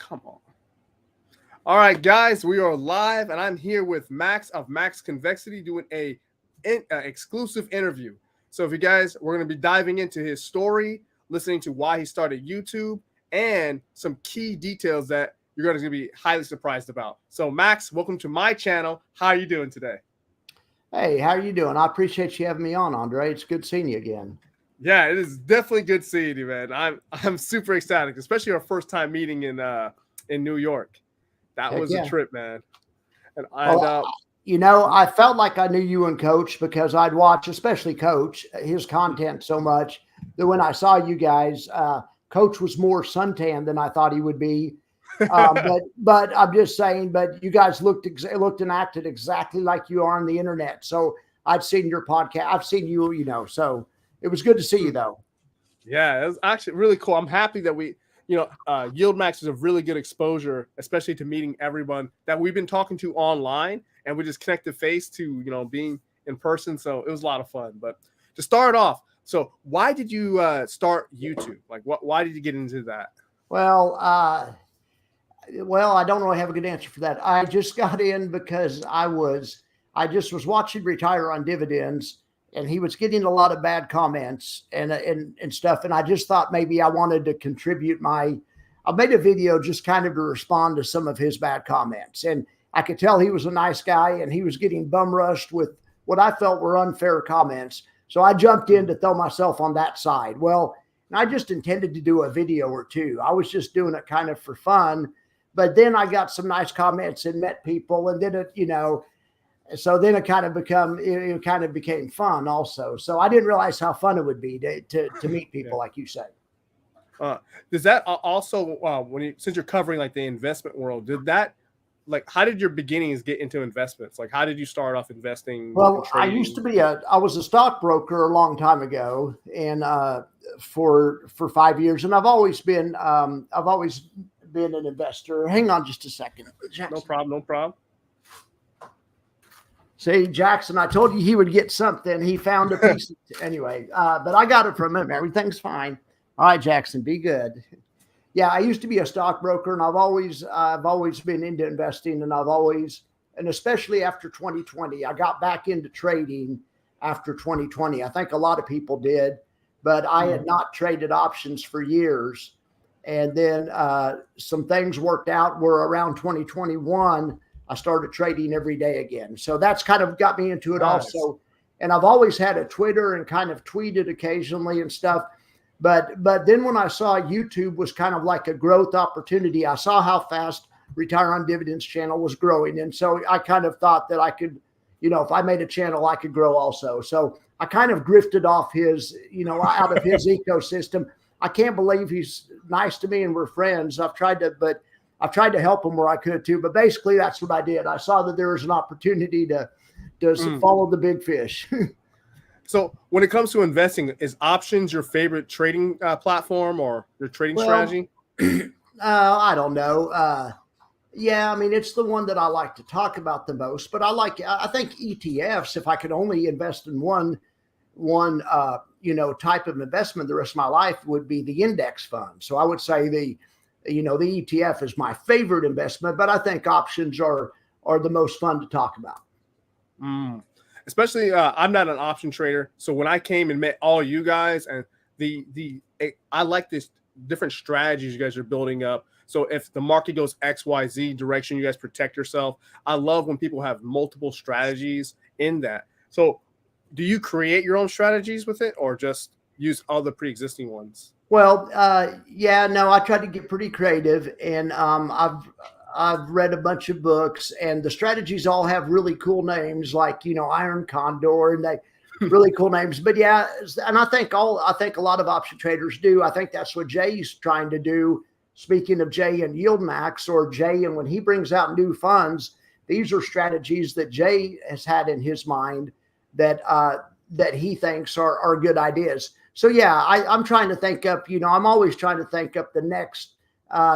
Come on. All right, guys, we are live, and I'm here with Max of Max Convexity doing a exclusive interview. So if you guys, we're going to be diving into his story, listening to why he started YouTube, and some key details that you're going to be highly surprised about. So Max, welcome to my channel. How are you doing today? Hey, how are you doing? I appreciate you having me on, Andre. It's good seeing you again. Yeah, it is definitely good seeing you, man. I'm super ecstatic, especially our first time meeting in New York. That Heck was yeah. a trip, man. And I felt like I knew you and Coach because I'd watch, especially Coach, his content so much that when I saw you guys, Coach was more suntan than I thought he would be. But I'm just saying, but you guys looked and acted exactly like you are on the internet. So I'd seen your podcast. I've seen you, so it was good to see you though. Yeah, it was actually really cool. I'm happy that Yield Max is a really good exposure, especially to meeting everyone that we've been talking to online, and we just connected face to, being in person. So it was a lot of fun. But to start off, so why did you start YouTube? Like, why did you get into that? Well, I don't really have a good answer for that. I just got in because I just was watching Retire on Dividends, and he was getting a lot of bad comments and stuff. And I just thought maybe I wanted to contribute I made a video just kind of to respond to some of his bad comments. And I could tell he was a nice guy, and he was getting bum rushed with what I felt were unfair comments. So I jumped in to throw myself on that side. Well, I just intended to do a video or two. I was just doing it kind of for fun. But then I got some nice comments and met people, and then so then it kind of became fun also. So I didn't realize how fun it would be to meet people like you say. Does that also since you're covering like the investment world, how did your beginnings get into investments? Like, how did you start off investing? Well, I was a stockbroker a long time ago, and for 5 years, and I've always been an investor. Hang on just a second. Jackson. No problem. See, Jackson, I told you he would get something. He found a piece. Anyway, but I got it from him. Everything's fine. All right, Jackson, be good. Yeah, I used to be a stockbroker, and I've always been into investing, and especially after 2020, I got back into trading after 2020. I think a lot of people did, but I had not traded options for years. And then some things worked out where around 2021, I started trading every day again. So that's kind of got me into it also. And I've always had a Twitter and kind of tweeted occasionally and stuff. But then when I saw YouTube was kind of like a growth opportunity, I saw how fast Retire on Dividends channel was growing. And so I kind of thought that I could, if I made a channel, I could grow also. So I kind of grifted off his, out of his ecosystem. I can't believe he's nice to me and we're friends. I've tried to help him where I could too, but basically that's what I did. I saw that there was an opportunity to follow the big fish. So when it comes to investing, is options your favorite trading platform or your trading strategy? I don't know. Yeah, I mean, it's the one that I like to talk about the most, but I think ETFs, if I could only invest in one type of investment the rest of my life, would be the index fund. So I would say the ETF is my favorite investment, but I think options are the most fun to talk about. Especially, I'm not an option trader. So when I came and met all you guys, and I like this different strategies you guys are building up. So if the market goes XYZ direction, you guys protect yourself. I love when people have multiple strategies in that. So do you create your own strategies with it, or just use all the pre-existing ones? Well, I tried to get pretty creative, and I've read a bunch of books, and the strategies all have really cool names, like Iron Condor, and they really cool names. But yeah, and I think a lot of option traders do. I think that's what Jay's trying to do. Speaking of Jay and Yield Max, or Jay, and when he brings out new funds, these are strategies that Jay has had in his mind that he thinks are good ideas. So yeah, I'm trying to think up, I'm always trying to think up the next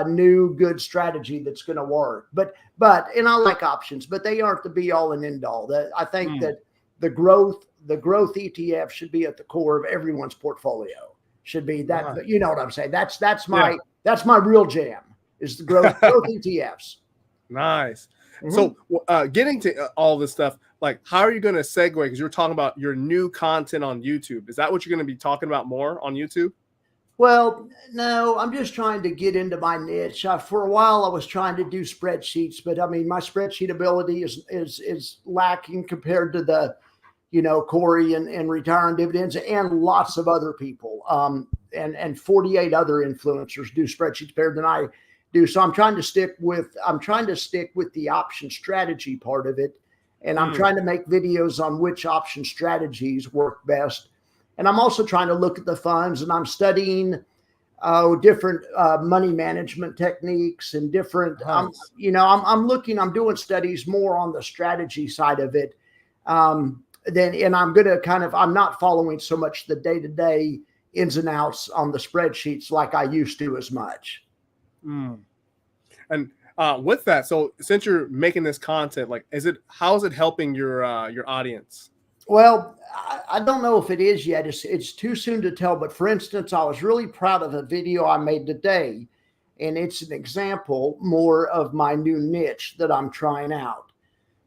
new good strategy that's going to work. But I like options, but they aren't the be all and end all. I think that the growth ETF should be at the core of everyone's portfolio. Should be that, but you know what I'm saying? That's my real jam. is the growth ETFs. Nice. So getting to all this stuff, like how are you going to segue? Because you're talking about your new content on YouTube. Is that what you're going to be talking about more on YouTube? Well, no, I'm just trying to get into my niche. For a while, I was trying to do spreadsheets, but I mean, my spreadsheet ability is lacking compared to the, Corey and Retiring Dividends and lots of other people. And 48 other influencers do spreadsheets better than I do. So I'm trying to stick with the option strategy part of it. And I'm trying to make videos on which option strategies work best. And I'm also trying to look at the funds, and I'm studying different money management techniques and different, Nice. I'm doing studies more on the strategy side of it. And I'm going to I'm not following so much the day-to-day ins and outs on the spreadsheets like I used to as much. And with that, so since you're making this content, like, how is it helping your audience? Well, I don't know if it is yet. It's too soon to tell. But for instance, I was really proud of a video I made today, and it's an example more of my new niche that I'm trying out.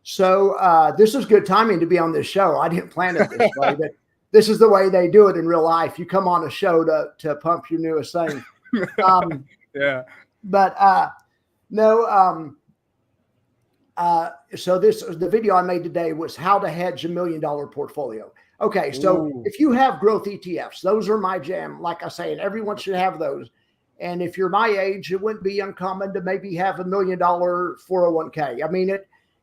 So this is good timing to be on this show. I didn't plan it this way, but this is the way they do it in real life. You come on a show to pump your newest thing. Yeah. But no. So the video I made today was how to hedge $1 million portfolio. Okay, so if you have growth ETFs, those are my jam. Like I say, and everyone should have those. And if you're my age, it wouldn't be uncommon to maybe have $1 million 401k. I mean,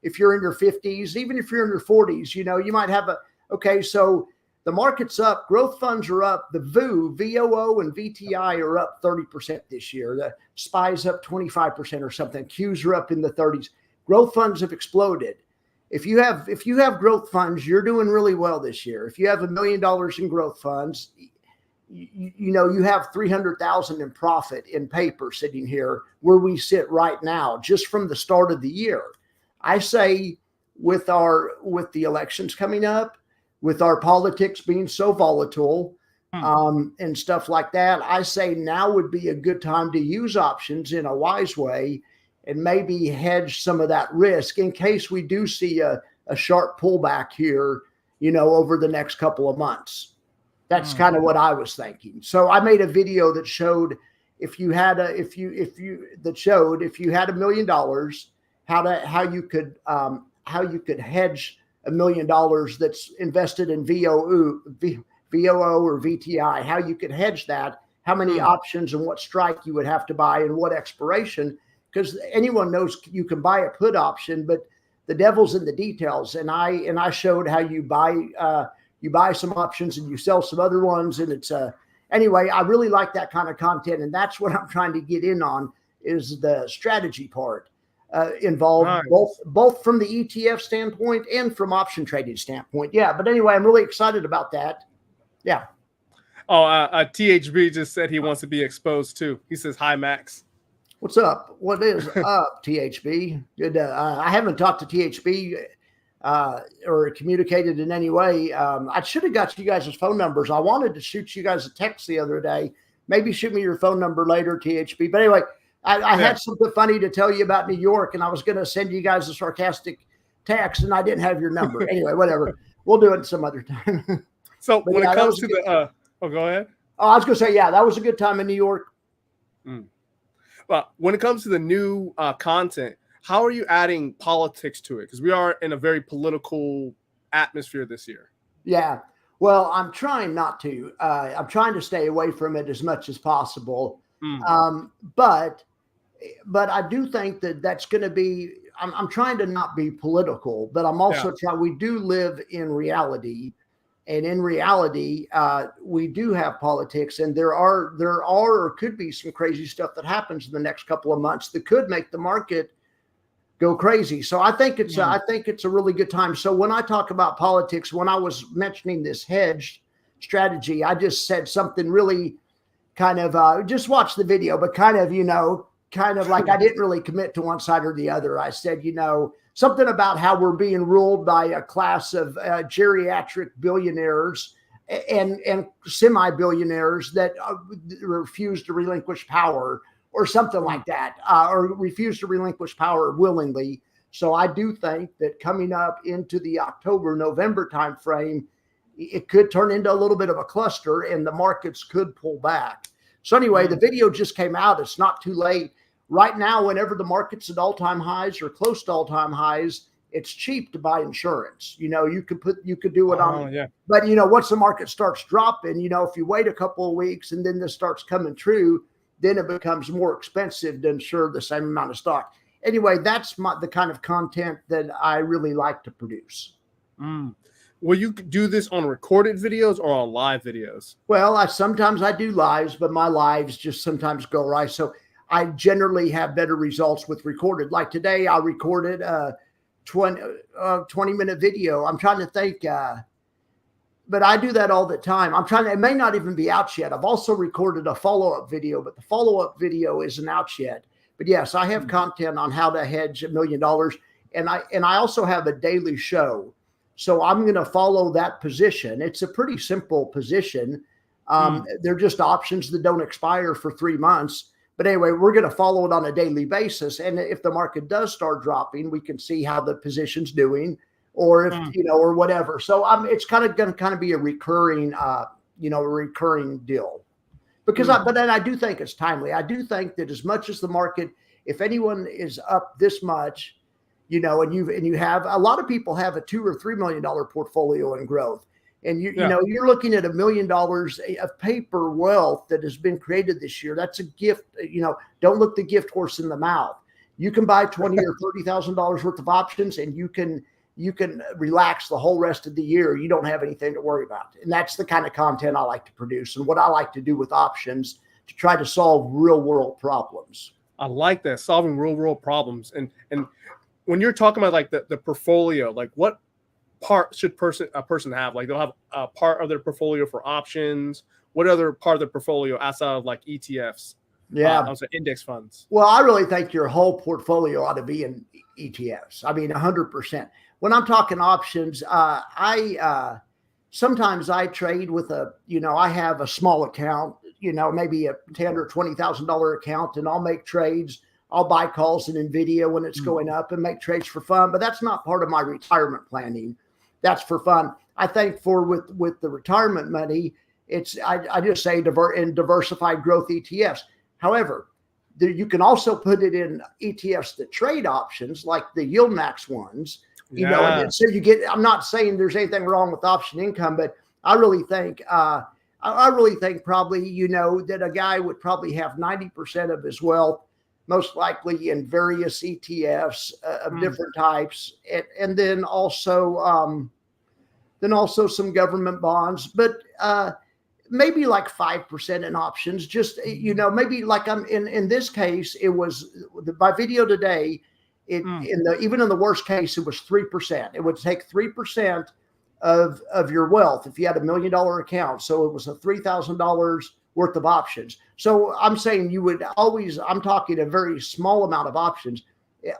if you're in your 50s, even if you're in your 40s, you might have okay, so the market's up, growth funds are up, the VOO and VTI are up 30% this year. The SPY's up 25% or something. Qs are up in the 30s. Growth funds have exploded. If you have growth funds, you're doing really well this year. If you have $1 million in growth funds, you have 300,000 in profit in paper sitting here where we sit right now, just from the start of the year. I say with the elections coming up, with our politics being so volatile, and stuff like that, I say now would be a good time to use options in a wise way and maybe hedge some of that risk in case we do see a sharp pullback here, over the next couple of months. That's kind of what I was thinking. So I made a video that showed if you had $1 million, how you could hedge $1 million that's invested in VOO or VTI, how you could hedge that, how many options and what strike you would have to buy and what expiration. Because anyone knows you can buy a put option, but the devil's in the details. And I showed how you buy some options and you sell some other ones. And it's anyway, I really like that kind of content, and that's what I'm trying to get in on is the strategy part involved, nice. both from the ETF standpoint and from option trading standpoint. Yeah, but anyway, I'm really excited about that. Yeah. Oh, THB just said he wants to be exposed too. He says, "Hi, Max." What's up? What is up, THB? Good. I haven't talked to THB or communicated in any way. I should have got you guys' phone numbers. I wanted to shoot you guys a text the other day. Maybe shoot me your phone number later, THB. But anyway, I had something funny to tell you about New York, and I was going to send you guys a sarcastic text, and I didn't have your number. Anyway, whatever. We'll do it some other time. So when it comes to the go ahead. Oh, I was going to say, yeah, that was a good time in New York. Well, when it comes to the new content, how are you adding politics to it? Because we are in a very political atmosphere this year. Yeah. Well, I'm trying not to. I'm trying to stay away from it as much as possible. But I do think that's going to be, I'm trying to not be political, but I'm also trying, we do live in reality. And in reality, we do have politics, and there are or could be some crazy stuff that happens in the next couple of months that could make the market go crazy. So I think it's a really good time. So when I talk about politics, when I was mentioning this hedge strategy, I just said something really kind of just watch the video, but kind of like I didn't really commit to one side or the other. I said, something about how we're being ruled by a class of geriatric billionaires and semi-billionaires that refuse to relinquish power or something like that, or refuse to relinquish power willingly. So I do think that coming up into the October, November timeframe, it could turn into a little bit of a cluster and the markets could pull back. So anyway, the video just came out. It's not too late. Right now, whenever the market's at all-time highs or close to all-time highs, it's cheap to buy insurance. You could do it on, but once the market starts dropping, if you wait a couple of weeks and then this starts coming true, then it becomes more expensive to insure the same amount of stock. Anyway, that's the kind of content that I really like to produce. Will you do this on recorded videos or on live videos? Well, sometimes I do lives, but my lives just sometimes go right. So I generally have better results with recorded. Like today, I recorded a 20-minute video. I'm trying to think, but I do that all the time. It may not even be out yet. I've also recorded a follow-up video, but the follow-up video isn't out yet. But yes, I have content on how to hedge $1 million. And I also have a daily show. So I'm going to follow that position. It's a pretty simple position. They're just options that don't expire for 3 months. But anyway, we're going to follow it on a daily basis. And if the market does start dropping, we can see how the position's doing, or if, or whatever. So it's kind of going to be a recurring, recurring deal. Because but then I do think it's timely. I do think that as much as the market, if anyone is up this much, and you have a lot of people have a $2 or $3 million portfolio in growth. And you're looking at $1 million of paper wealth that has been created this year. That's a gift. Don't look the gift horse in the mouth. You can buy $20,000 or $30,000 worth of options, and you can relax the whole rest of the year. You don't have anything to worry about. And that's the kind of content I like to produce, and what I like to do with options to try to solve real world problems. I like that, solving real world problems. And when you're talking about like the portfolio, like what part should a person have? Like they'll have a part of their portfolio for options. What other part of the portfolio outside of like ETFs? Also index funds. Well, I really think your whole portfolio ought to be in ETFs. I mean, 100%. When I'm talking options, sometimes I trade with I have a small account, maybe a $10,000 or $20,000 account, and I'll make trades. I'll buy calls in NVIDIA when it's going up and make trades for fun, but that's not part of my retirement planning. That's for fun. I think with the retirement money, I just say in diversified growth ETFs. However, you can also put it in ETFs that trade options, like the yield max ones. And so you get. I'm not saying there's anything wrong with option income, but I really think probably that a guy would probably have 90% of his wealth most likely in various ETFs of different types, and then also some government bonds, but maybe like 5% in options. Just maybe like I'm in this case, it was my video today. Even in the worst case, it was 3%. It would take 3% of your wealth if you had $1 million account. So it was a $3,000 worth of options. So I'm saying I'm talking a very small amount of options.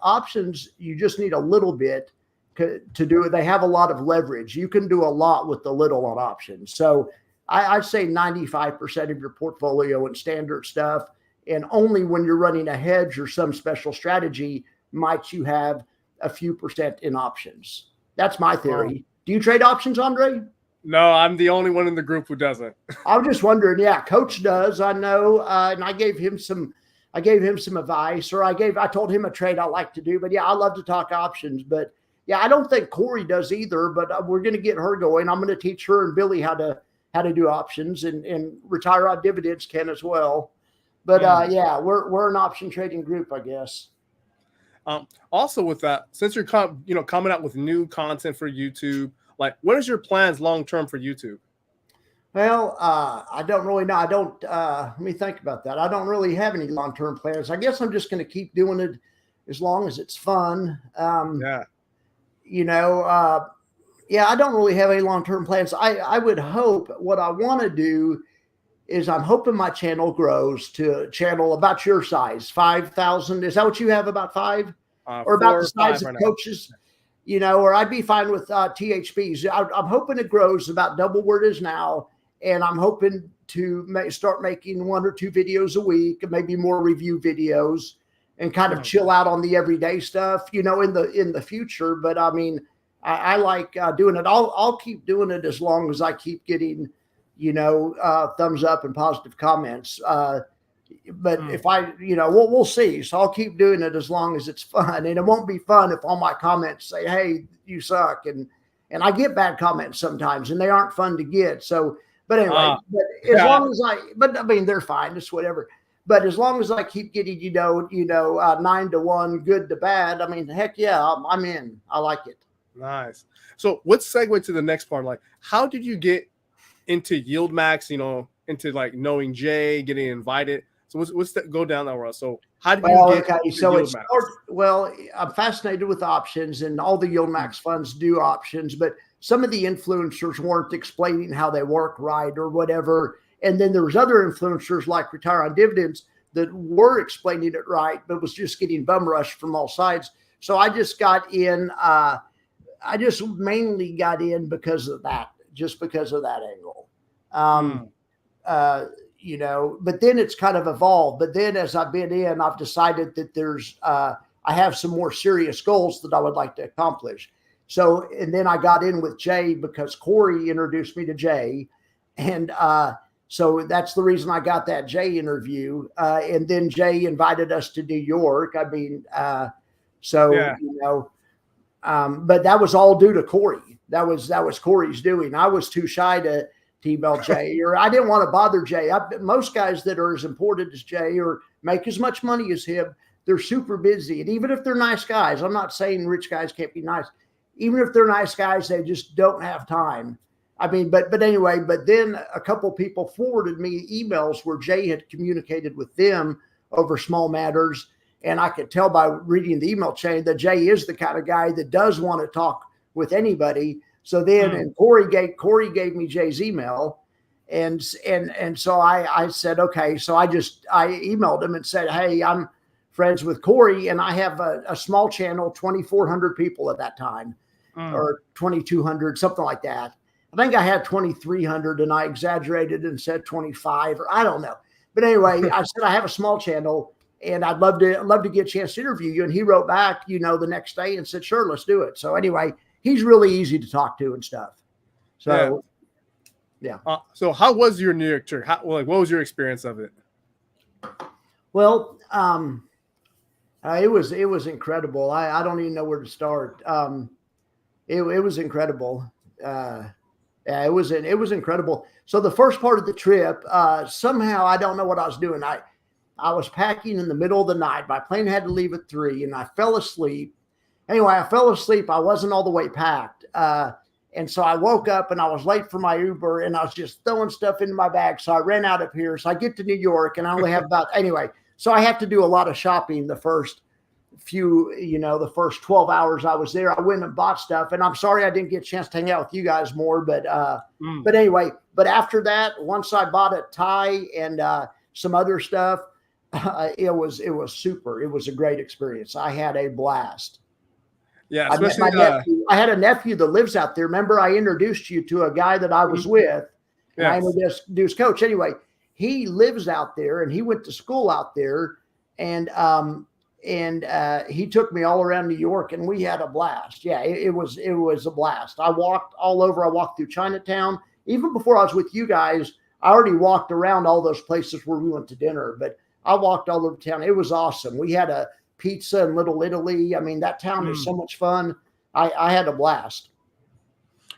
Options, you just need a little bit to do it. They have a lot of leverage. You can do a lot with the little on options. So I'd say 95% of your portfolio in standard stuff, and only when you're running a hedge or some special strategy might you have a few percent in options. That's my theory. Do you trade options, Andre? No, I'm the only one in the group who doesn't. I was just wondering. Yeah, Coach does. I know, and I gave him some advice, or I told him a trade I like to do. But yeah, I love to talk options. But yeah, I don't think Corey does either. But we're going to get her going. I'm going to teach her and Billy how to do options, and retire on dividends can as well. But yeah, we're an option trading group, I guess. Also, with that, since you're coming out with new content for YouTube, like what is your plans long term for YouTube? Well, I don't really know. I don't. Let me think about that. I don't really have any long term plans. I guess I'm just going to keep doing it as long as it's fun. Yeah, I don't really have any long term plans. I would hope, what I want to do is I'm hoping my channel grows to a channel about your size, 5,000. Is that what you have, about 5? Or about the size of Coaches? Or I'd be fine with THPs. I'm hoping it grows about double where it is now. And I'm hoping to start making 1 or 2 videos a week, maybe more review videos, and kind of chill out on the everyday stuff, in the future. But I mean, I like doing it. I'll keep doing it as long as I keep getting, thumbs up and positive comments. But if we'll see. So I'll keep doing it as long as it's fun, and it won't be fun if all my comments say, "Hey, you suck," and I get bad comments sometimes, and they aren't fun to get. So, but anyway, but I mean, they're fine. It's whatever. But as long as I keep getting, 9 to 1, good to bad, I mean, heck yeah, I'm in. I like it. Nice. So let's segue to the next part. Like, how did you get into Yield Max, into like knowing Jay, getting invited? So let's go down that road. So how did you get okay. So it's I'm fascinated with options, and all the Yield Max funds do options, but some of the influencers weren't explaining how they work right or whatever. And then there was other influencers like Retire on Dividends that were explaining it right, but was just getting bum rushed from all sides. So I just got in. I just mainly got in because of that, angle. But then it's kind of evolved. But then as I've been in, I've decided that I have some more serious goals that I would like to accomplish. So, and then I got in with Jay because Corey introduced me to Jay. And so that's the reason I got that Jay interview. And then Jay invited us to New York. I mean, but that was all due to Corey. That was Corey's doing. I was too shy to email Jay, or I didn't want to bother Jay. Most guys that are as important as Jay or make as much money as him, they're super busy. And even if they're nice guys, I'm not saying rich guys can't be nice. Even if they're nice guys, they just don't have time. I mean, but anyway, but then a couple people forwarded me emails where Jay had communicated with them over small matters. And I could tell by reading the email chain that Jay is the kind of guy that does want to talk with anybody. So then, and Corey gave me Jay's email, and so I said, okay. So I emailed him and said, hey, I'm friends with Corey, and I have a small channel, 2,400 people at that time, or 2,200, something like that. I think I had 2,300, and I exaggerated and said 25, or I don't know. But anyway, I said I have a small channel, and I'd love to get a chance to interview you. And he wrote back, the next day and said, sure, let's do it. So anyway, he's really easy to talk to and stuff. So, yeah. So how was your New York tour? What was your experience of it? Well, it was incredible. I don't even know where to start. It was incredible. It was incredible. So the first part of the trip, somehow I don't know what I was doing. I was packing in the middle of the night. My plane had to leave at 3, and I fell asleep. Anyway, I fell asleep. I wasn't all the way packed. And so I woke up and I was late for my Uber, and I was just throwing stuff into my bag. So I ran out of here. So I get to New York, and I only have so I have to do a lot of shopping the first the first 12 hours I was there. I went and bought stuff, and I'm sorry I didn't get a chance to hang out with you guys more, but anyway, but after that, once I bought a tie and some other stuff, it was super. It was a great experience. I had a blast. Yeah, I had a nephew that lives out there. Remember, I introduced you to a guy that I was with. And I introduced Coach. Anyway, he lives out there, and he went to school out there, and he took me all around New York, and we had a blast. Yeah, it was a blast. I walked all over. I walked through Chinatown. Even before I was with you guys, I already walked around all those places where we went to dinner, but I walked all over town. It was awesome. We had a pizza in Little Italy. I mean, that town is so much fun. I had a blast.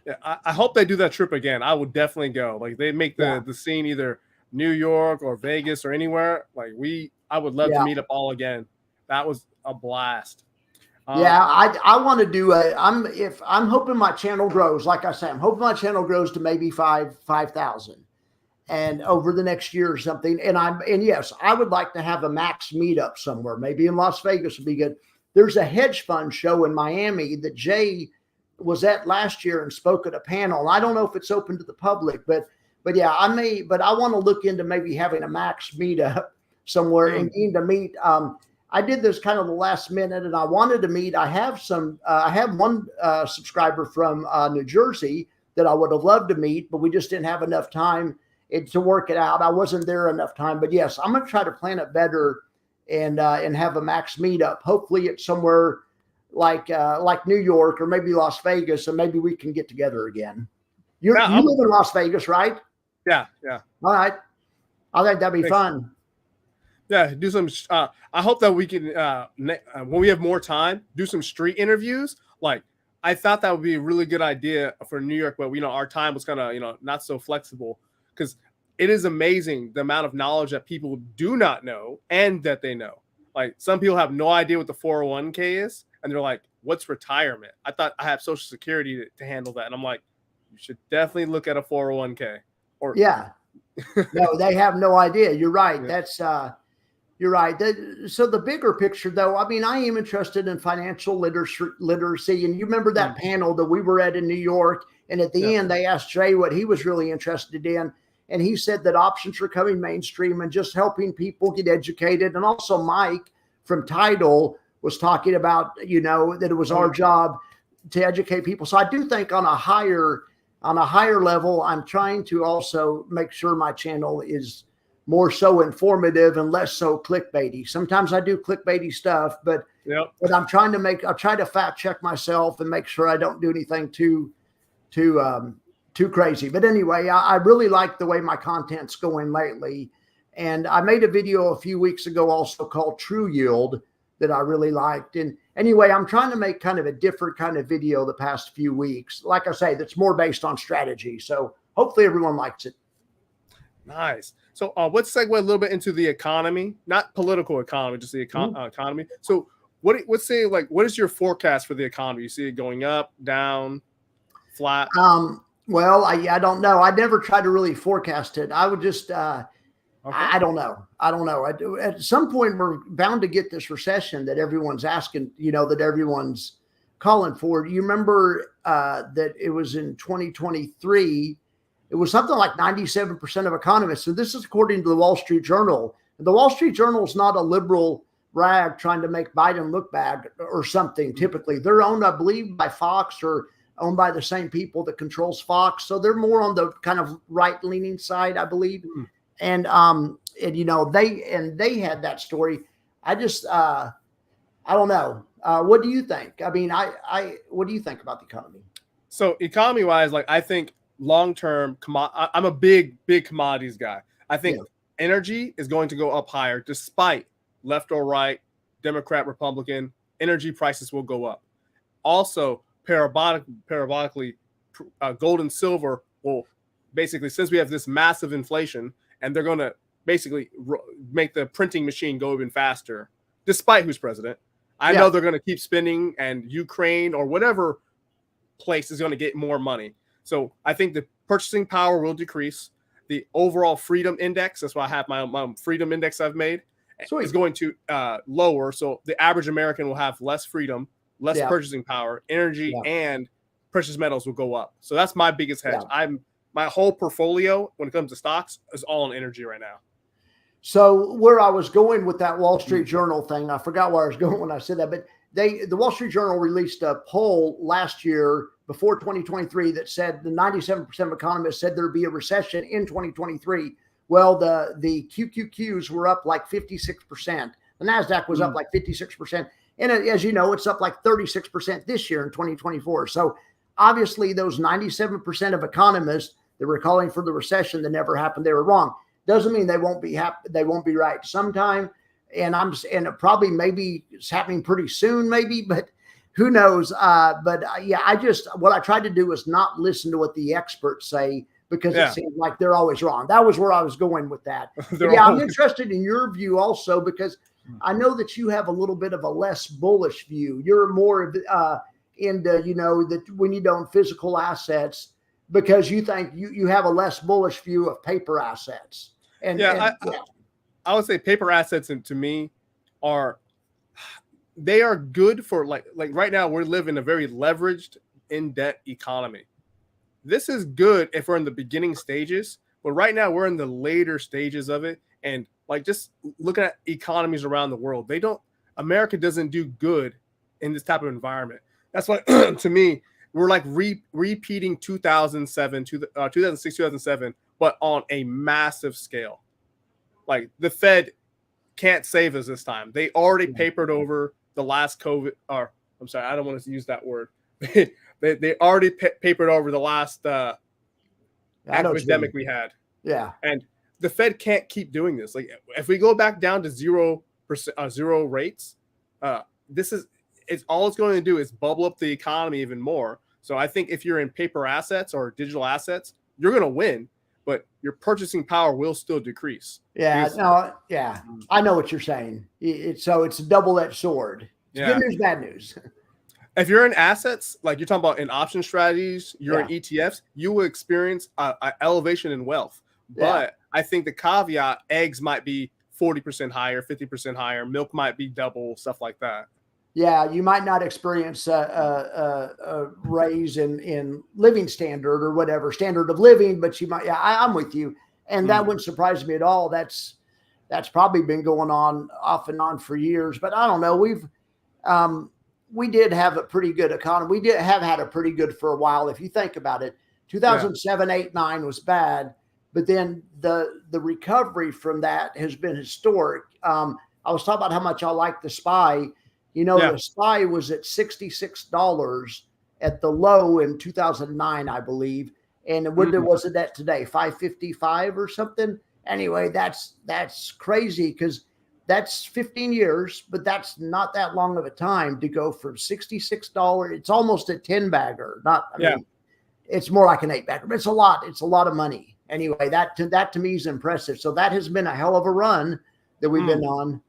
Yeah, I hope they do that trip again. I would definitely go. Like, they make the scene either New York or Vegas or anywhere. Like, I would love to meet up all again. That was a blast. I want to do I'm hoping my channel grows. Like I said, I'm hoping my channel grows to maybe 5,000 and over the next year or something. And yes, I would like to have a max meetup somewhere. Maybe in Las Vegas would be good. There's a hedge fund show in Miami that Jay was at last year and spoke at a panel. I don't know if it's open to the public, but yeah, I want to look into maybe having a max meetup somewhere and to meet. I did this kind of the last minute, and I wanted to meet. I have one subscriber from New Jersey that I would have loved to meet, but we just didn't have enough time. to work it out. I wasn't there enough time, but yes, I'm going to try to plan it better and have a Max meetup. Hopefully it's somewhere like New York or maybe Las Vegas, and maybe we can get together again. You live in Las Vegas, right? Yeah. All right. I think that'd be fun. Yeah, do some. I hope that we can, when we have more time, do some street interviews. Like, I thought that would be a really good idea for New York, but our time was kind of not so flexible, because it is amazing the amount of knowledge that people do not know and that they know. Like, some people have no idea what the 401k is, and they're like, "What's retirement?" I thought I have Social Security to handle that, and I'm like, you should definitely look at a 401k. Or yeah, no, they have no idea. You're right. Yeah. That's you're right. So the bigger picture, though, I mean, I am interested in financial literacy. And you remember that panel that we were at in New York, and at the end, they asked Jay what he was really interested in. And he said that options are coming mainstream and just helping people get educated. And also Mike from Tidal was talking about, that it was our job to educate people. So I do think on a higher level, I'm trying to also make sure my channel is more so informative and less so clickbaity. Sometimes I do clickbaity stuff, but I'm trying to I try to fact check myself and make sure I don't do anything too crazy. But anyway, I really like the way my content's going lately. And I made a video a few weeks ago also called True Yield that I really liked. And anyway, I'm trying to make kind of a different kind of video the past few weeks. Like I say, that's more based on strategy. So hopefully everyone likes it. Nice. So let's segue a little bit into the economy, not political economy, just the economy. So what is your forecast for the economy? You see it going up, down, flat? Well, I don't know. I never try to really forecast it. I would just, I don't know. At some point, we're bound to get this recession that everyone's asking, that everyone's calling for. You remember that it was in 2023, it was something like 97% of economists. So this is according to the Wall Street Journal. The Wall Street Journal is not a liberal rag trying to make Biden look bad or something. Typically, they're owned, I believe, by Fox or owned by the same people that controls Fox. So they're more on the kind of right-leaning side, I believe. And they had that story. I just I don't know. What do you think? I mean, what do you think about the economy? So economy-wise, like, I think long-term, I'm a big commodities guy. I think energy is going to go up higher, despite left or right, Democrat, Republican, energy prices will go up. Also, parabolically, gold and silver will basically, since we have this massive inflation, and they're going to basically make the printing machine go even faster, despite who's president. I know they're going to keep spending, and Ukraine or whatever place is going to get more money. So I think the purchasing power will decrease. The overall freedom index, that's why I have my freedom index I've made, is going to lower. So the average American will have less freedom, less purchasing power, energy, and precious metals will go up. So that's my biggest hedge. My whole portfolio, when it comes to stocks, is all in energy right now. So where I was going with that Wall Street Journal thing, I forgot where I was going when I said that, but the Wall Street Journal released a poll last year before 2023 that said the 97% of economists said there'd be a recession in 2023. Well, the QQQs were up like 56%. The NASDAQ was up like 56%. And as you know, it's up like 36% this year in 2024. So obviously those 97% of economists that were calling for the recession that never happened, they were wrong. Doesn't mean they won't be happy. They won't be right sometime. And it probably maybe it's happening pretty soon, maybe, but who knows? What I tried to do is not listen to what the experts say, because it seems like they're always wrong. That was where I was going with that. I'm interested in your view also, because I know that you have a little bit of a less bullish view. You're more into, that we need to own physical assets, because you think you have a less bullish view of paper assets. I would say paper assets, and to me, they are good for like right now we're living a very leveraged in debt economy. This is good if we're in the beginning stages, but right now we're in the later stages of it. And like, just looking at economies around the world, America doesn't do good in this type of environment. That's why to me, we're like repeating 2006, 2007, but on a massive scale. Like the Fed can't save us this time. They already papered over the last COVID, or I'm sorry, I don't want to use that word. they already papered over the last epidemic we had. Yeah. And the Fed can't keep doing this. Like if we go back down to 0% zero rates, it's all it's going to do is bubble up the economy even more. So I think if you're in paper assets or digital assets, you're going to win, but your purchasing power will still decrease. Yeah, no, yeah, I know what you're saying. It's a double-edged sword. It's good news, bad news. If you're in assets, like you're talking about in option strategies, you're in ETFs, you will experience an elevation in wealth. But I think the caveat, eggs might be 40% higher, 50% higher, milk might be double, stuff like that. Yeah, you might not experience a raise in living standard or whatever, standard of living, but you might. Yeah, I'm with you, and that wouldn't surprise me at all. That's probably been going on off and on for years. But I don't know. We did have a pretty good economy. We have had a pretty good for a while. If you think about it, 2007, 8, 9 was bad, but then the recovery from that has been historic. I was talking about how much I like the SPY. You know, the SPY was at $66 at the low in 2009, I believe. And what was it at today? 555 or something? Anyway, that's crazy because that's 15 years, but that's not that long of a time to go from $66. It's almost a 10-bagger. I mean, it's more like an 8-bagger, but it's a lot. It's a lot of money. Anyway, that to me is impressive. So that has been a hell of a run that we've been on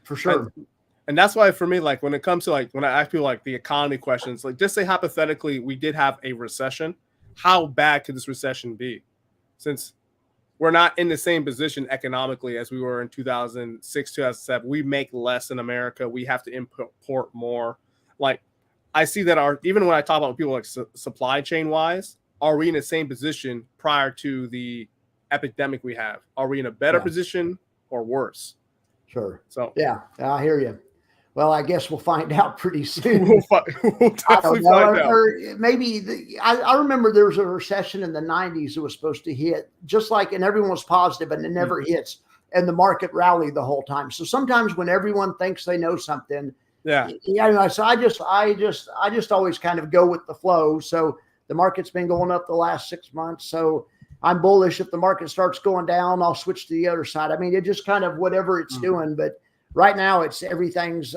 for sure. And that's why for me, like when it comes to like when I ask people like the economy questions, like just say hypothetically we did have a recession, how bad could this recession be? Since we're not in the same position economically as we were in 2006, 2007. We make less in America. We have to import more. Like I see that even when I talk about people like supply chain wise, are we in the same position prior to the epidemic we have? Are we in a better position or worse? Sure. So yeah, I hear you. Well, I guess we'll find out pretty soon. We'll definitely find out. Or maybe I remember there was a recession in the 90s that was supposed to hit, just like, and everyone was positive, and it never hits, and the market rallied the whole time. So sometimes when everyone thinks they know something, so I just always kind of go with the flow. So the market's been going up the last 6 months, so I'm bullish. If the market starts going down, I'll switch to the other side. I mean, it just kind of whatever it's doing, but right now it's everything's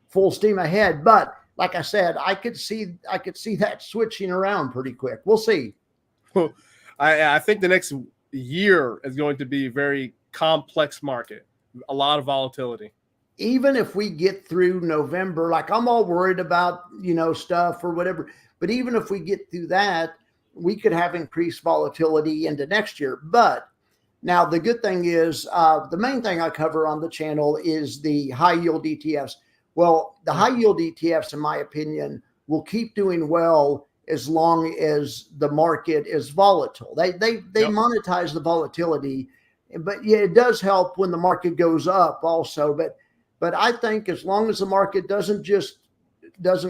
full steam ahead. But like I said, I could see that switching around pretty quick. We'll see. Well, I think the next year is going to be a very complex market, a lot of volatility. Even if we get through November, like I'm all worried about, stuff or whatever, but even if we get through that, we could have increased volatility into next year. But now, the good thing is the main thing I cover on the channel is the high yield ETFs. Well, the high yield ETFs, in my opinion, will keep doing well as long as the market is volatile. They monetize the volatility, but it does help when the market goes up also. But I think as long as the market doesn't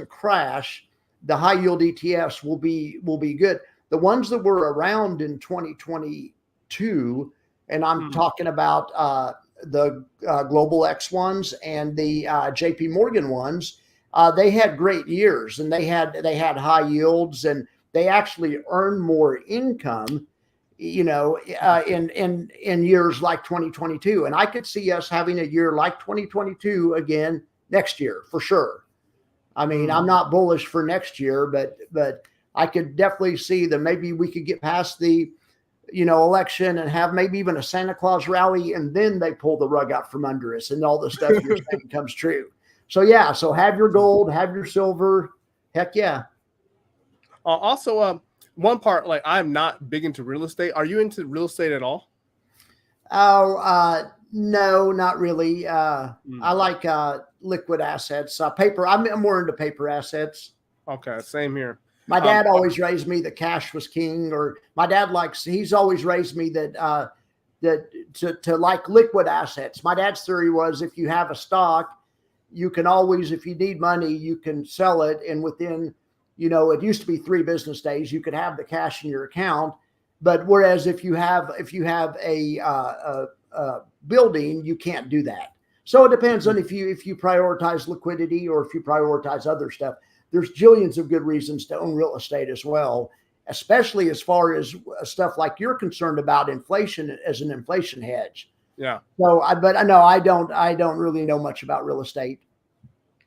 crash, the high yield ETFs will be good. The ones that were around in 2022. And I'm talking about the Global X ones and the JP Morgan ones. They had great years, and they had high yields, and they actually earned more income, in years like 2022. And I could see us having a year like 2022 again next year for sure. I mean, I'm not bullish for next year, but I could definitely see that maybe we could get past the election and have maybe even a Santa Claus rally, and then they pull the rug out from under us and all the stuff you're saying comes true. So so have your gold, have your silver. Heck yeah. Also, one part, like I'm not big into real estate. Are you into real estate at all? Oh, no, not really. I like liquid assets, paper. I'm more into paper assets. Okay, same here. My dad always raised me that cash was king, or my dad he's always raised me that to like liquid assets. My dad's theory was if you have a stock, you can always, if you need money, you can sell it, and within it used to be 3 business days. You could have the cash in your account, but whereas if you have a building, you can't do that. So it depends on if you prioritize liquidity or if you prioritize other stuff. There's jillions of good reasons to own real estate as well, especially as far as stuff like you're concerned about inflation as an inflation hedge. Yeah. So, but I know I don't really know much about real estate.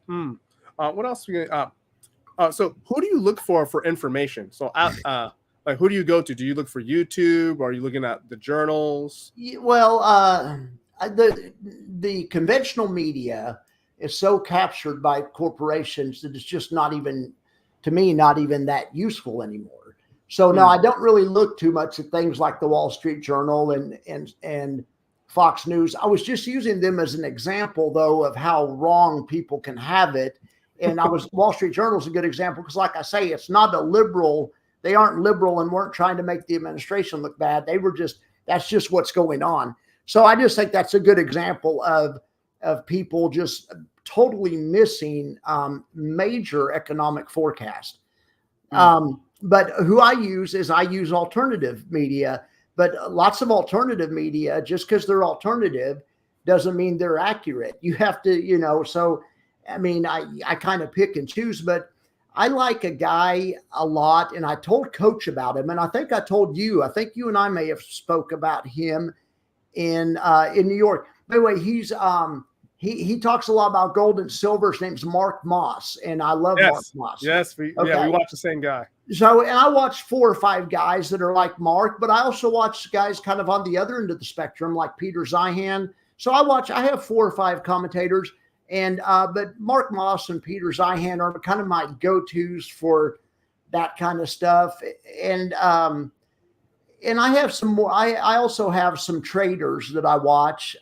What else? So who do you look for information? So, like, who do you go to? Do you look for YouTube? Or are you looking at the journals? Well, the conventional media is so captured by corporations that it's just not even, to me, not even that useful anymore. So no, I don't really look too much at things like the Wall Street Journal and Fox News. I was just using them as an example, though, of how wrong people can have it. And Wall Street Journal is a good example because, like I say, it's not a liberal. They aren't liberal and weren't trying to make the administration look bad. That's just what's going on. So I just think that's a good example of people just totally missing major economic forecast. But who I use alternative media, but lots of alternative media, just because they're alternative doesn't mean they're accurate. You have to, so, I mean, I kind of pick and choose, but I like a guy a lot, and I told Coach about him, and I think you and I may have spoke about him in New York. By the way, he talks a lot about gold and silver. His name's Mark Moss, and I love Mark Moss. Yes, we watch the same guy. So, and I watch 4 or 5 guys that are like Mark, but I also watch guys kind of on the other end of the spectrum, like Peter Zeihan. So I have 4 or 5 commentators, and but Mark Moss and Peter Zeihan are kind of my go-tos for that kind of stuff. And I have some more. I also have some traders that I watch,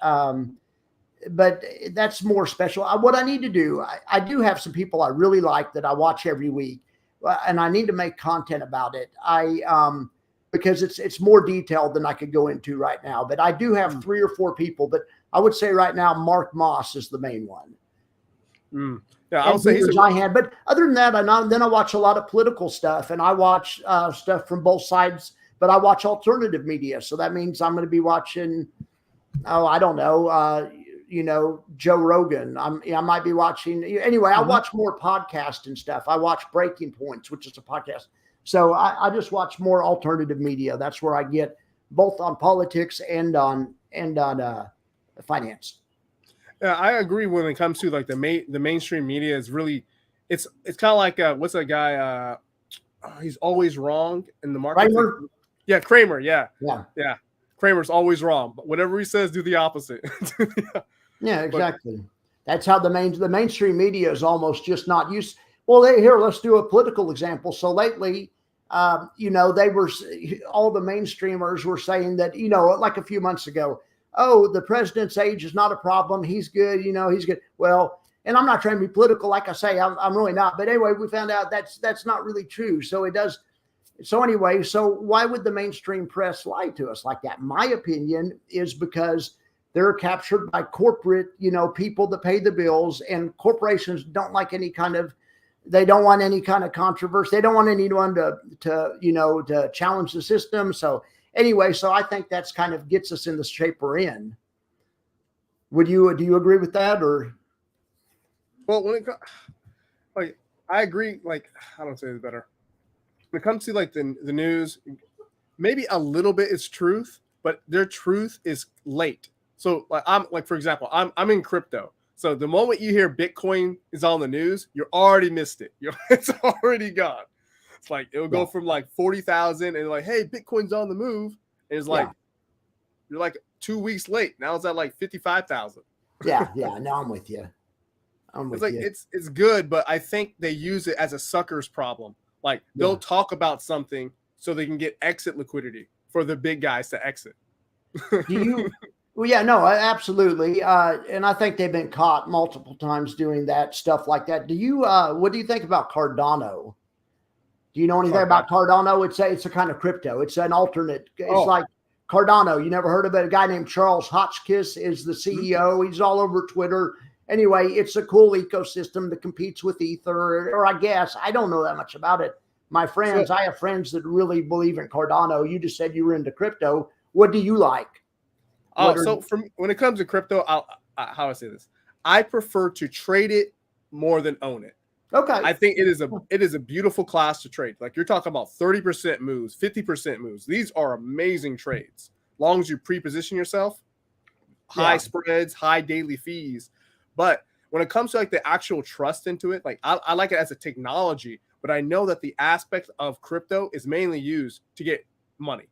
but that's more special. What I need to do, I do have some people I really like that I watch every week, and I need to make content about it. Because it's more detailed than I could go into right now. But I do have 3 or 4 people. But I would say right now, Mark Moss is the main one. Yeah, I would say but other than that, I watch a lot of political stuff, and I watch stuff from both sides. But I watch alternative media, so that means I'm going to be watching. I don't know. Joe Rogan. I might be watching. Anyway, I watch more podcasts and stuff. I watch Breaking Points, which is a podcast. So I just watch more alternative media. That's where I get both on politics and on finance. Yeah, I agree. When it comes to like the mainstream media is really, it's kind of like what's that guy? He's always wrong in the market. Kramer? Yeah, Kramer. Yeah. Kramer's always wrong, but whatever he says, do the opposite. Yeah, exactly. That's how the mainstream media is almost just not used. Well, here, let's do a political example. So lately, they were, all the mainstreamers were saying that, like a few months ago, oh, the president's age is not a problem. He's good. He's good. Well, and I'm not trying to be political. Like I say, I'm really not. But anyway, we found out that's not really true. So it does. So anyway, so why would the mainstream press lie to us like that? My opinion is because they're captured by corporate, people that pay the bills, and corporations don't like they don't want any kind of controversy. They don't want anyone to challenge the system. So anyway, so I think that's kind of gets us in the shape we're in. Do you agree with that, or? Well, I agree. Like, I don't say it better. When it comes to like the news, maybe a little bit is truth, but their truth is late. So for example, I'm in crypto. So the moment you hear Bitcoin is on the news, you already missed it. It's already gone. It's like it'll go from like 40,000 and like, hey, Bitcoin's on the move. And it's like you're like 2 weeks late. Now it's at like 55,000. Yeah. No, I'm with you. It's good, but I think they use it as a sucker's problem. Like they'll talk about something so they can get exit liquidity for the big guys to exit. Well, yeah, no, absolutely. And I think they've been caught multiple times doing that stuff like that. What do you think about Cardano? Do you know anything about Cardano? It's a kind of crypto. It's an alternate. It's like Cardano. You never heard of it? A guy named Charles Hotchkiss is the CEO. He's all over Twitter. anyway, it's a cool ecosystem that competes with Ether, or I guess I don't know that much about it. My friends, I have friends that really believe in Cardano. You just said you were into crypto. What do you like? So when it comes to crypto, how I say this, I prefer to trade it more than own it. Okay. I think it is a beautiful class to trade. Like you're talking about 30% moves, 50% moves. These are amazing trades. Long as you pre-position yourself, high spreads, high daily fees. But when it comes to like the actual trust into it, like I like it as a technology, but I know that the aspect of crypto is mainly used to get money.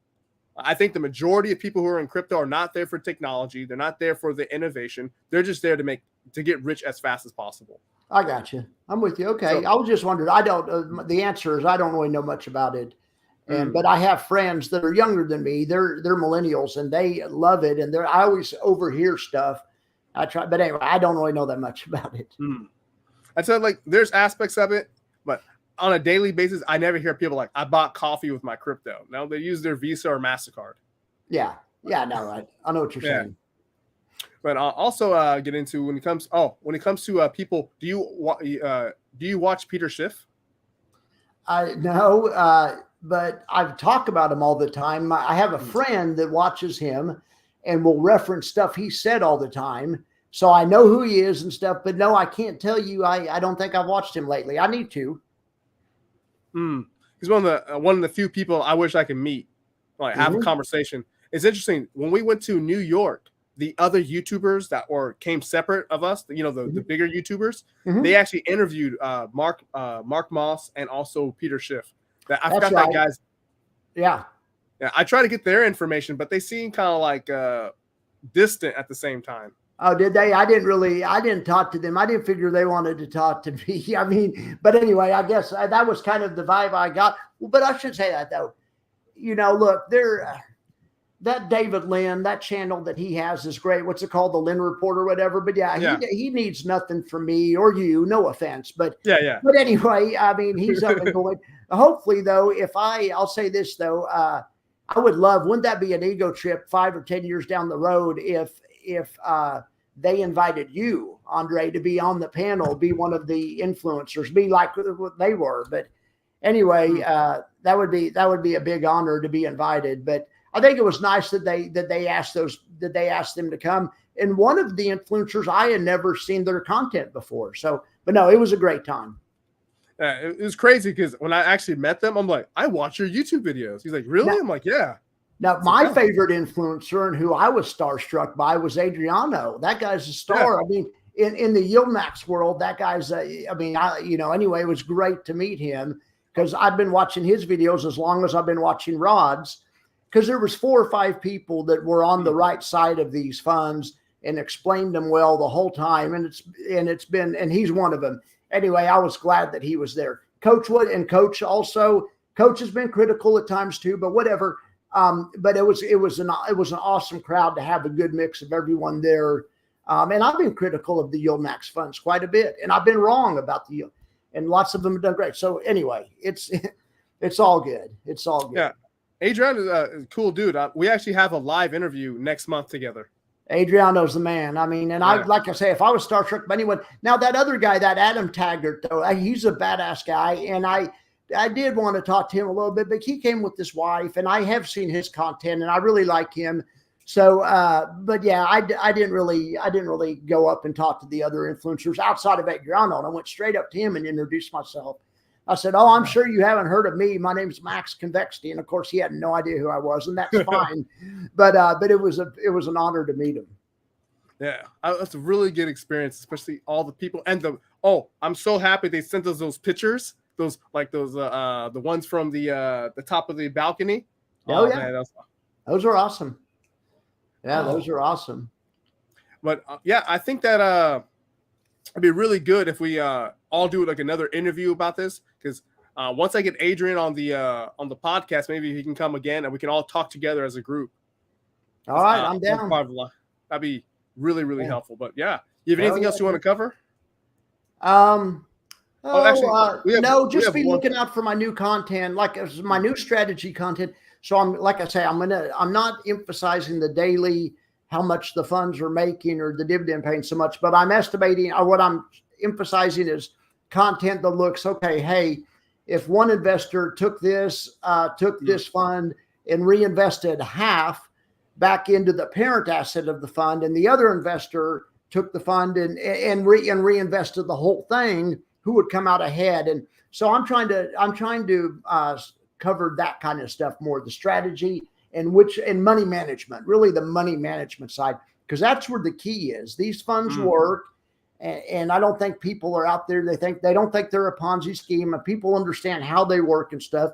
I think the majority of people who are in crypto are not there for technology. They're not there for the innovation. They're just there to get rich as fast as possible. I got you. I'm with you. Okay. So, I was just wondering. I don't. The answer is I don't really know much about it, but I have friends that are younger than me. They're millennials and they love it. And I always overhear stuff. I try, but anyway, I don't really know that much about it. I'd say like there's aspects of it, but on a daily basis, I never hear people like, I bought coffee with my crypto. No, they use their Visa or MasterCard. Yeah. Yeah. No, right. I know what you're saying. But I'll also get into when it comes to people, do you watch Peter Schiff? No, but I've talked about him all the time. I have a friend that watches him and will reference stuff he said all the time. So I know who he is and stuff, but no, I can't tell you. I don't think I've watched him lately. I need to. He's one of the few people I wish I could meet, like have a conversation. It's interesting. When we went to New York, the other YouTubers that came separate of us, the bigger YouTubers, they actually interviewed Mark Moss and also Peter Schiff. I forgot that guy's. Yeah. I try to get their information, but they seem kind of like distant at the same time. Oh, did they? I didn't talk to them. I didn't figure they wanted to talk to me. I mean, but anyway, I guess that was kind of the vibe I got. But I should say that though. Look, that David Lynn, that channel that he has is great. What's it called? The Lynn Report or whatever. But he needs nothing from me or you. No offense, but But anyway, I mean, he's up and going. Hopefully, though, I'll say this though, I would love. Wouldn't that be an ego trip 5 or 10 years down the road if they invited you, Andre, to be on the panel, be one of the influencers, be like what they were. But anyway, that would be a big honor to be invited. But I think it was nice that they asked them to come. And one of the influencers, I had never seen their content before. So, but no, it was a great time. It was crazy because when I actually met them, I'm like, I watch your YouTube videos. He's like, really? I'm like, yeah. Now, my favorite influencer and who I was starstruck by was Adriano. That guy's a star. Yeah. I mean, in the Yield Max world, that guy's, anyway, it was great to meet him because I've been watching his videos as long as I've been watching Rod's, because there was 4 or 5 people that were on the right side of these funds and explained them well the whole time. And he's one of them. Anyway, I was glad that he was there. Coach Coach has been critical at times too, but whatever. But it was an awesome crowd to have a good mix of everyone there. And I've been critical of the Yield Max funds quite a bit, and I've been wrong about the yield, and lots of them have done great. So anyway, it's all good. It's all good. Yeah, Adrian is a cool dude. We actually have a live interview next month together. Adriano's the man. I mean, and like I say, if I was starstruck by anyone, now that other guy, that Adam Taggart, though, he's a badass guy, and I did want to talk to him a little bit, but he came with his wife, and I have seen his content, and I really like him. So, but yeah, I didn't really go up and talk to the other influencers outside of Adriano, and I went straight up to him and introduced myself. I said, "Oh, I'm sure you haven't heard of me. My name's Max Convexity," and of course, he had no idea who I was, and that's fine. But it was an honor to meet him. Yeah, that's a really good experience, especially all the people and I'm so happy they sent us those pictures. The ones from the top of the balcony. Oh yeah, man, those are awesome. Yeah, those are awesome. But I think that it'd be really good if we all do like another interview about this, because once I get Adrian on the podcast, maybe he can come again and we can all talk together as a group. All right, I'm down. That'd be really, really helpful. But yeah, you have anything else you want to cover? Just be looking out for my new content, like my new strategy content. So I'm not emphasizing the daily how much the funds are making or the dividend paying so much, but I'm estimating, or what I'm emphasizing is content that looks, okay, hey, if one investor took this fund and reinvested half back into the parent asset of the fund, and the other investor took the fund and reinvested the whole thing, who would come out ahead? And so I'm trying to cover that kind of stuff more, the strategy and money management, really the money management side, because that's where the key is. These funds work. And I don't think people are out there. They don't think they're a Ponzi scheme, and people understand how they work and stuff,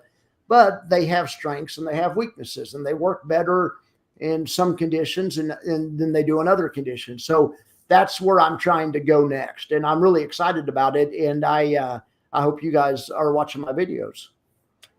but they have strengths and they have weaknesses, and they work better in some conditions and than they do in other conditions. So that's where I'm trying to go next, and I'm really excited about it. And I hope you guys are watching my videos.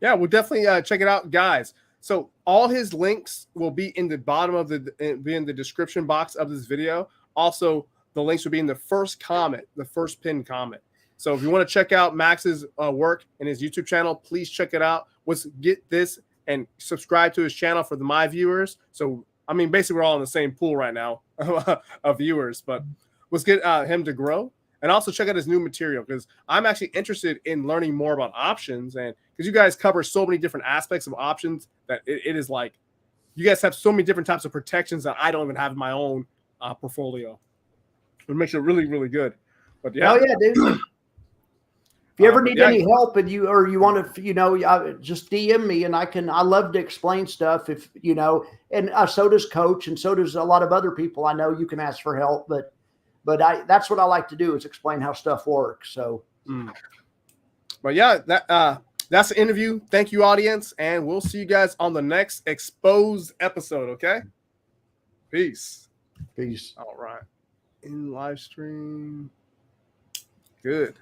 Yeah, we'll definitely check it out, guys. So all his links will be in the bottom of in the description box of this video. Also, the links will be in the first comment, the first pinned comment. So if you want to check out Max's work and his YouTube channel, please check it out. Let's get this and subscribe to his channel for my viewers. So, I mean, basically we're all in the same pool right now of viewers, but let's get him to grow. And also check out his new material, because I'm actually interested in learning more about options. And because you guys cover so many different aspects of options that it is like, you guys have so many different types of protections that I don't even have in my own portfolio. It makes it really, really good. But yeah. Oh yeah, dude. If you ever need any help and you want to, just DM me, and I love to explain stuff, and so does Coach, and so does a lot of other people I know. You can ask for help, but that's what I like to do, is explain how stuff works. So, but yeah, that's the interview. Thank you, audience, and we'll see you guys on the next Exposed episode. Okay. Peace. Peace. All right. In live stream. Good.